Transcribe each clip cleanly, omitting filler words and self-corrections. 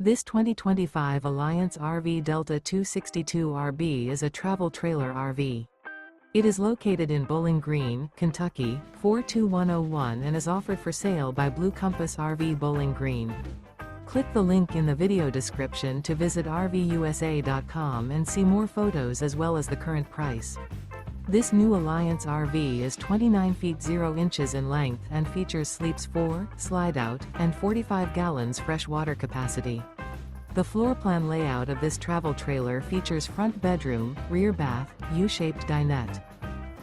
This 2025 Alliance RV Delta 262RB is a travel trailer RV. It is located in Bowling Green, Kentucky, 42101 and is offered for sale by Blue Compass RV Bowling Green. Click the link in the video description to visit RVUSA.com and see more photos as well as the current price. This new Alliance RV is 29 feet 0 inches in length and features sleeps 4, slide-out, and 45 gallons fresh water capacity. The floor plan layout of this travel trailer features front bedroom, rear bath, U-shaped dinette.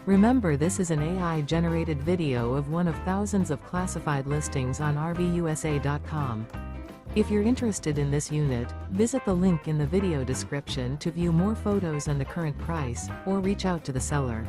Remember, this is an AI-generated video of one of thousands of classified listings on RVUSA.com. If you're interested in this unit, visit the link in the video description to view more photos and the current price, or reach out to the seller.